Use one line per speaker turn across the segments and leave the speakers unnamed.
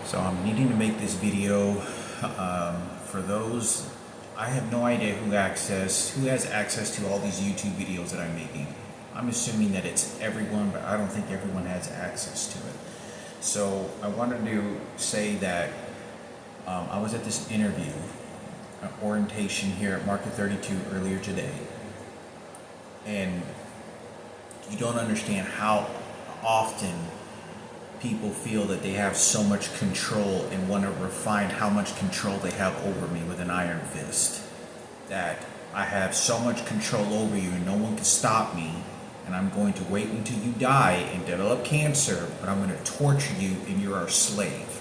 So I'm needing to make this video for those. I have no idea who has access to all these YouTube videos that I'm making. I'm assuming that it's everyone, but I don't think everyone has access to it. So I wanted to say that I was at this interview, orientation here at Market 32 earlier today, and you don't understand how often people feel that they have so much control and want to refine how much control they have over me with an iron fist. That I have so much control over you and no one can stop me, and I'm going to wait until you die and develop cancer, but I'm going to torture you and you're our slave.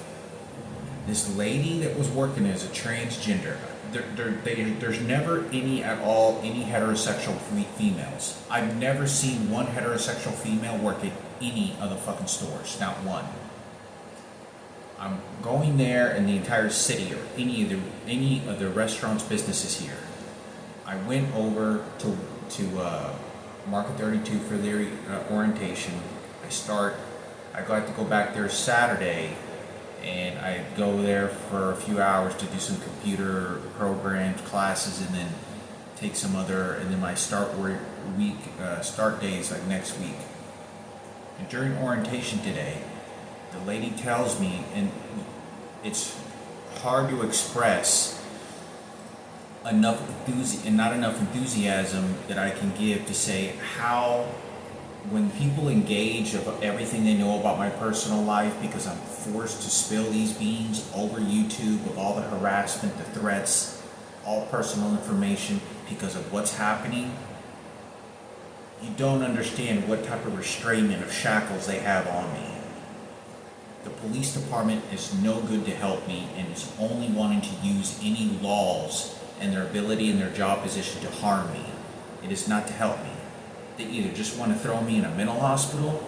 This lady that was working as a transgender, there's never any heterosexual females. I've never seen one heterosexual female work at any of the fucking stores, not one. I'm going there in the entire city or any of the restaurants, businesses here. I went over to Market 32 for their orientation. I got to go back there Saturday, and I go there for a few hours to do some computer programs, classes, and then take some other, and then my start day is like next week. And during orientation today, the lady tells me, and it's hard to express not enough enthusiasm that I can give to say how, when people engage of everything they know about my personal life, because I'm forced to spill these beans over YouTube of all the harassment, the threats, all personal information because of what's happening, you don't understand what type of restraint of shackles they have on me. The police department is no good to help me and is only wanting to use any laws and their ability and their job position to harm me. It is not to help me. They either just want to throw me in a mental hospital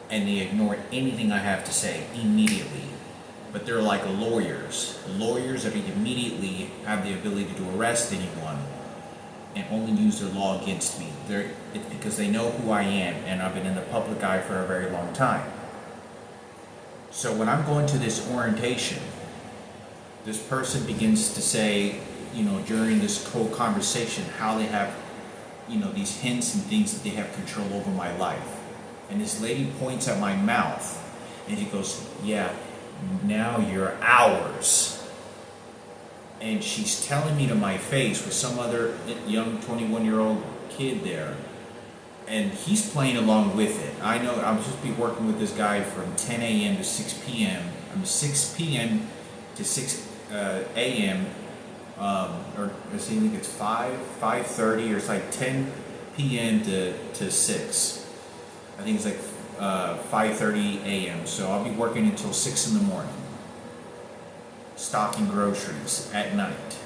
and they ignore anything I have to say immediately. But they're like lawyers that immediately have the ability to arrest anyone and only use their law against me. It's because they know who I am, and I've been in the public eye for a very long time. So when I'm going to this orientation, this person begins to say, during this whole conversation, how they have, these hints and things that they have control over my life. And this lady points at my mouth, and she goes, "Yeah, now you're ours." And she's telling me to my face with some other young 21-year-old kid there. And he's playing along with it. I know I'm supposed to be working with this guy from 10 a.m. to 6 p.m. 6 p.m. to 6 a.m. Or I think it's 5:30, or it's like 10 p.m. to 6. I think it's like 5:30 a.m. So I'll be working until 6 in the morning, stocking groceries at night,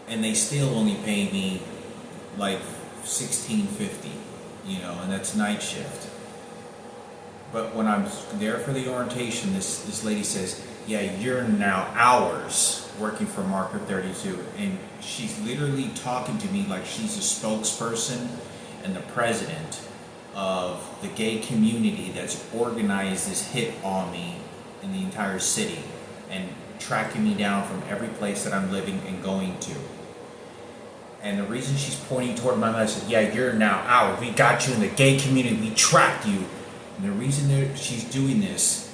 and they still only pay me like $16.50, and that's night shift. But when I'm there for the orientation, this lady says, "Yeah, you're now ours, working for Market 32," and she's literally talking to me like she's a spokesperson and the president of the gay community that's organized this hit on me in the entire city and tracking me down from every place that I'm living and going to. And the reason she's pointing toward my mouth is, "Yeah, you're now ours. We got you in the gay community. We tracked you." And the reason that she's doing this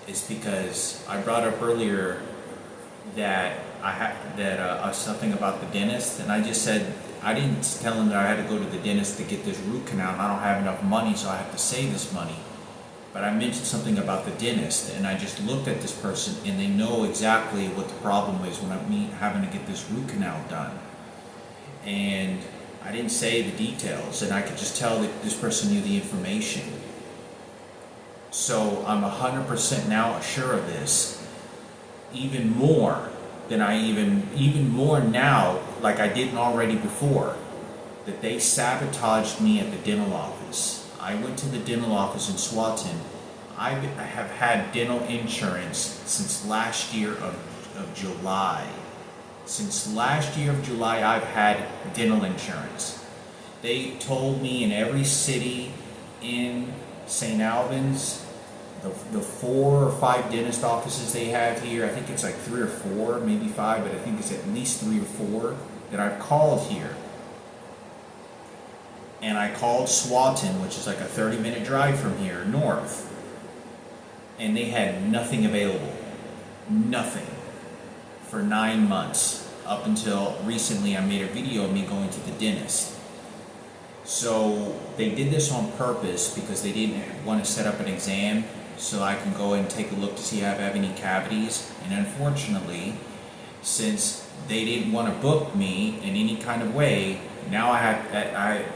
is because I brought up earlier that something about the dentist, and I just said I didn't tell him that I had to go to the dentist to get this root canal, and I don't have enough money, so I have to save this money. But I mentioned something about the dentist, and I just looked at this person, and they know exactly what the problem is when I'm having to get this root canal done. And I didn't say the details, and I could just tell that this person knew the information. So I'm 100% now sure of this, even more now, like I didn't already before, that they sabotaged me at the dental office. I went to the dental office in Swanton. I have had dental insurance since last year of July. Since last year of July, I've had dental insurance. They told me in every city in St. Albans, the 4 or 5 dentist offices they have here, I think it's like 3 or 4, maybe 5, but I think it's at least 3 or 4 that I've called here. And I called Swanton, which is like a 30-minute drive from here, north, and they had nothing available. Nothing. For 9 months, up until recently I made a video of me going to the dentist. So they did this on purpose because they didn't want to set up an exam so I can go and take a look to see if I have any cavities. And unfortunately, since they didn't want to book me in any kind of way, now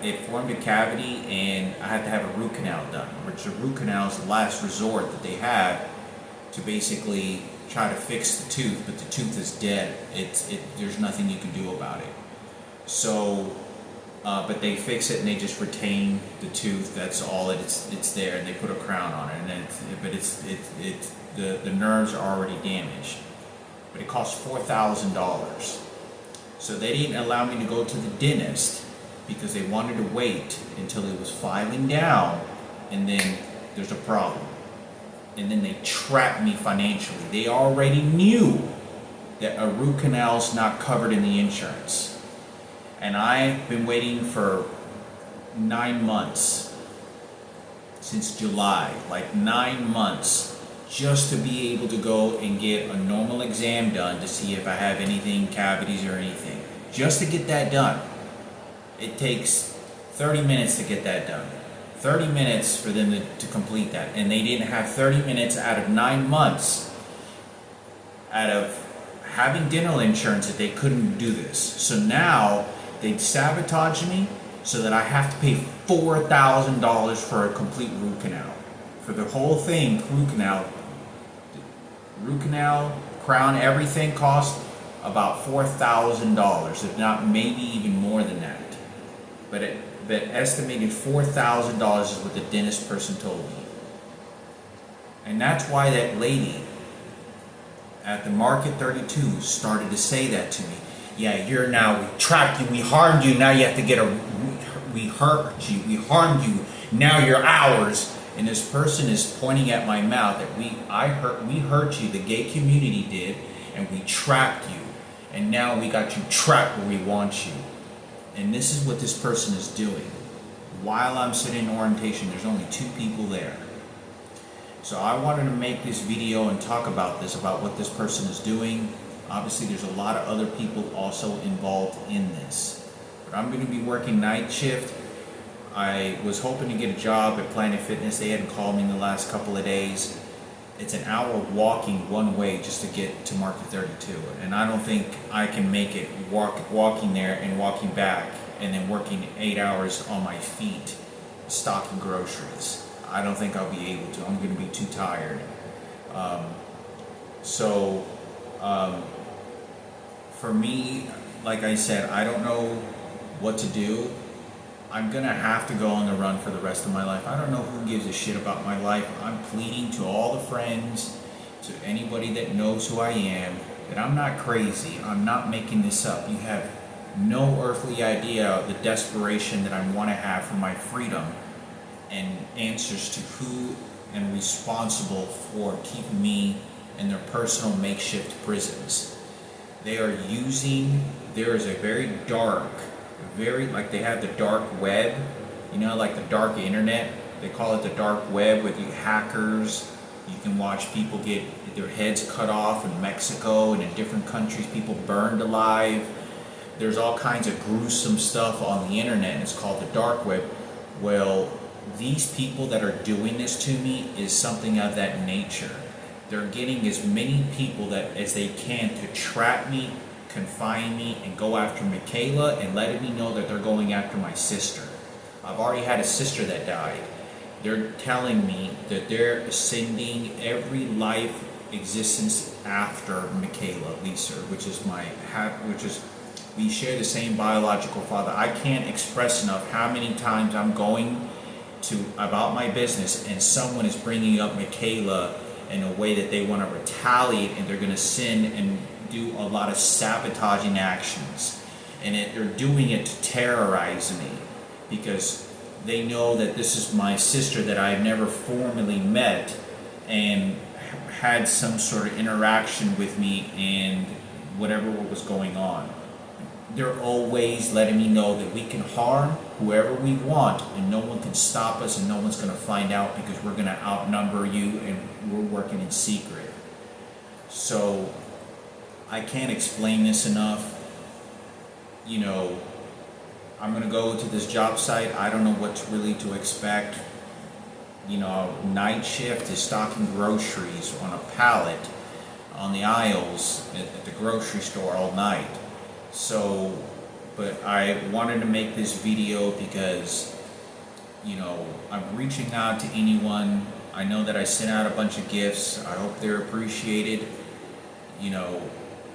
it formed a cavity and I had to have a root canal done, which a root canal is the last resort that they have to basically try to fix the tooth, but the tooth is dead. There's nothing you can do about it. So, but they fix it and they just retain the tooth. That's all. It's there, and they put a crown on it. And then the nerves are already damaged. But it costs $4,000. So they didn't allow me to go to the dentist because they wanted to wait until it was filing down, and then there's a problem. And then they trapped me financially. They already knew that a root canal is not covered in the insurance. And I've been waiting for 9 months, since July, like 9 months, just to be able to go and get a normal exam done to see if I have anything, cavities or anything. Just to get that done. It takes 30 minutes to get that done. 30 minutes for them to complete that. And they didn't have 30 minutes out of 9 months out of having dental insurance that they couldn't do this. So now they'd sabotage me so that I have to pay $4,000 for a complete root canal. For the whole thing, root canal, crown, everything costs about $4,000, if not maybe even more than that. But estimated $4,000 is what the dentist person told me. And that's why that lady at the Market 32 started to say that to me. Yeah, we trapped you, we harmed you, now you have to get we hurt you, we harmed you, now you're ours. And this person is pointing at my mouth that we hurt you, the gay community did, and we trapped you. And now we got you trapped where we want you. And this is what this person is doing. While I'm sitting in orientation, there's only 2 people there. So I wanted to make this video and talk about this, about what this person is doing. Obviously, there's a lot of other people also involved in this. But I'm going to be working night shift. I was hoping to get a job at Planet Fitness. They hadn't called me in the last couple of days. It's an hour walking one way just to get to Market 32. And I don't think I can make it walking there and walking back and then working 8 hours on my feet stocking groceries. I don't think I'll be able to. I'm going to be too tired. For me, like I said, I don't know what to do. I'm going to have to go on the run for the rest of my life. I don't know who gives a shit about my life. I'm pleading to all the friends, to anybody that knows who I am, that I'm not crazy. I'm not making this up. You have no earthly idea of the desperation that I want to have for my freedom and answers to who am responsible for keeping me in their personal makeshift prisons. They are using, there is a very dark, like they have the dark web, like the dark internet. They call it the dark web with you hackers. You can watch people get their heads cut off in Mexico and in different countries, people burned alive. There's all kinds of gruesome stuff on the internet, and it's called the dark web. Well, these people that are doing this to me is something of that nature. They're getting as many people as they can to trap me, confine me, and go after Michaela, and letting me know that they're going after my sister. I've already had a sister that died. They're telling me that they're sending every life existence after Michaela, Lisa, which is we share the same biological father. I can't express enough how many times I'm going about my business and someone is bringing up Michaela in a way that they want to retaliate, and they're going to send and do a lot of sabotaging actions. And they're doing it to terrorize me because they know that this is my sister that I've never formally met, and had some sort of interaction with me and whatever was going on. They're always letting me know that we can harm whoever we want and no one can stop us and no one's going to find out because we're going to outnumber you and we're working in secret. So I can't explain this enough. You know, I'm going to go to this job site. I don't know what really to expect. You know, night shift is stocking groceries on a pallet on the aisles at the grocery store all night. So, but I wanted to make this video because, you know, I'm reaching out to anyone. I know that I sent out a bunch of gifts. I hope they're appreciated. You know,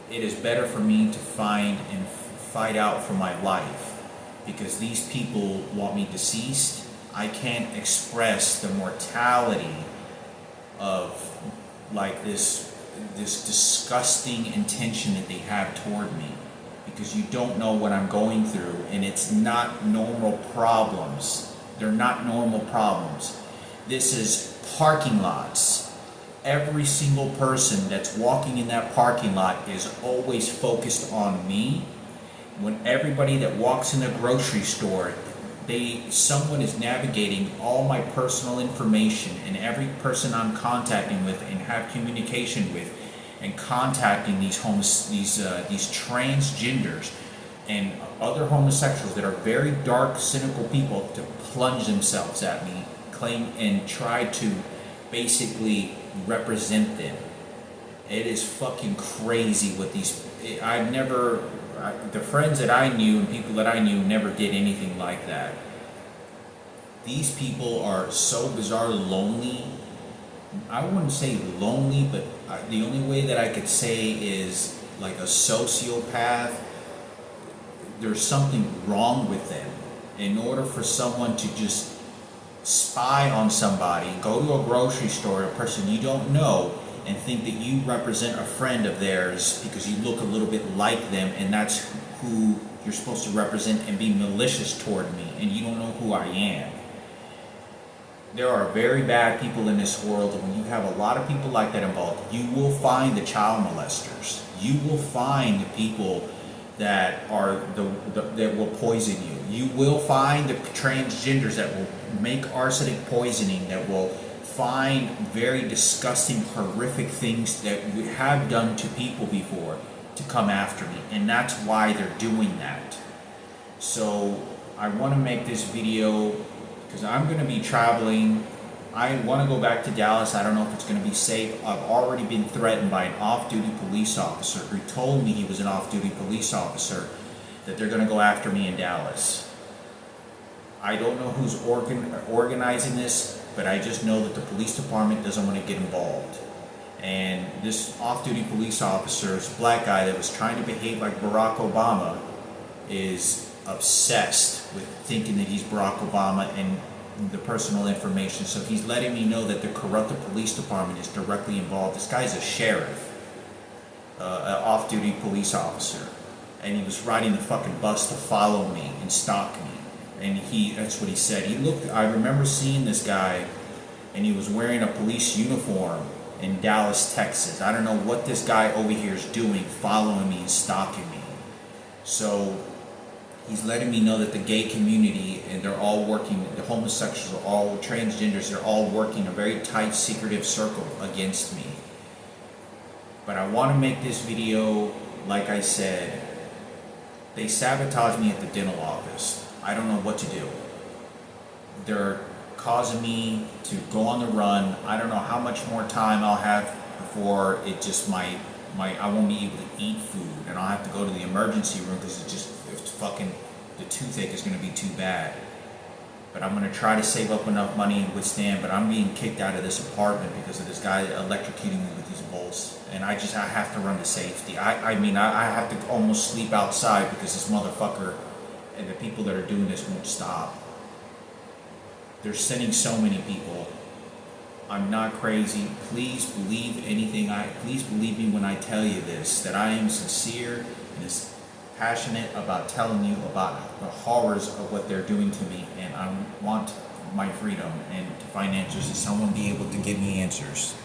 it is better for me to find and fight out for my life because these people want me deceased. I can't express the mortality of like this disgusting intention that they have toward me, because you don't know what I'm going through, and it's not normal problems. They're not normal problems. This is parking lots. Every single person that's walking in that parking lot is always focused on me. When everybody that walks in the grocery store, someone is navigating all my personal information, and every person I'm contacting with and have communication with, and contacting these transgenders and other homosexuals that are very dark, cynical people to plunge themselves at me, claim and try to basically represent them. It is fucking crazy what the friends that I knew and people that I knew never did anything like that. These people are so bizarrely lonely. I wouldn't say lonely, but the only way that I could say is like a sociopath. There's something wrong with them. In order for someone to just spy on somebody, go to a grocery store, a person you don't know, and think that you represent a friend of theirs because you look a little bit like them, and that's who you're supposed to represent, and be malicious toward me, and you don't know who I am. There are very bad people in this world, and when you have a lot of people like that involved, you will find the child molesters. You will find the people that are that will poison you. You will find the transgenders that will make arsenic poisoning, that will find very disgusting, horrific things that we have done to people before to come after me, and that's why they're doing that. So I want to make this video because I'm going to be traveling. I want to go back to Dallas. I don't know if it's going to be safe. I've already been threatened by an off-duty police officer who told me he was an off-duty police officer, that they're going to go after me in Dallas. I don't know who's organizing this, but I just know that the police department doesn't want to get involved. And this off-duty police officer, this black guy that was trying to behave like Barack Obama, is obsessed with thinking that he's Barack Obama and the personal information. So he's letting me know that the corrupted police department is directly involved. This guy's a sheriff, an off-duty police officer, and he was riding the fucking bus to follow me and stalk me. And that's what he said. I remember seeing this guy, and he was wearing a police uniform in Dallas, Texas. I don't know what this guy over here is doing, following me and stalking me. So he's letting me know that the gay community, and they're all working, the homosexuals, all transgenders, they're all working a very tight, secretive circle against me. But I want to make this video, like I said, they sabotaged me at the dental office. I don't know what to do. They're causing me to go on the run. I don't know how much more time I'll have before it just I won't be able to eat food, and I'll have to go to the emergency room because the toothache is going to be too bad. But I'm going to try to save up enough money and withstand, but I'm being kicked out of this apartment because of this guy electrocuting me with these bolts, and I have to run to safety. I have to almost sleep outside because this motherfucker and the people that are doing this won't stop. They're sending so many people. I'm not crazy. Please believe please believe me when I tell you this, that I am sincere and is passionate about telling you about the horrors of what they're doing to me, and I want my freedom and to find answers, to someone be able to give me answers.